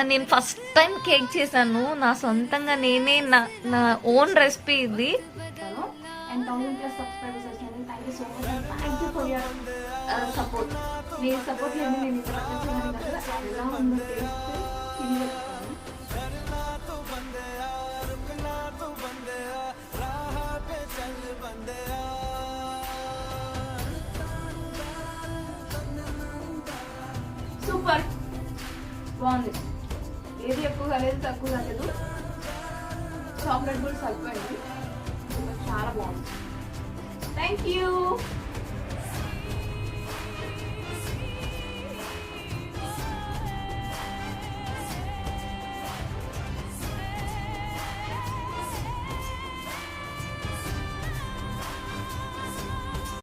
నేను first time cake చేశాను నా సొంతంగా, నేనే నా ఓన్ రెసిపీ ఇది. అండ్ 1000+ సబ్స్క్రైబర్స్ వచ్చినారు. Thank you so much and thank you for your support. Me support లేదు నేను ఇంత పక్కన కదా ఎలా ఉందో టేస్ట్ తిని సూపర్ బాగుంది. ఏది ఎక్కువ కాలేదు తక్కువ కాలేదు. చాక్లెట్ కూడా సరిపోయింది. చాలా బాగుంది. Thank you.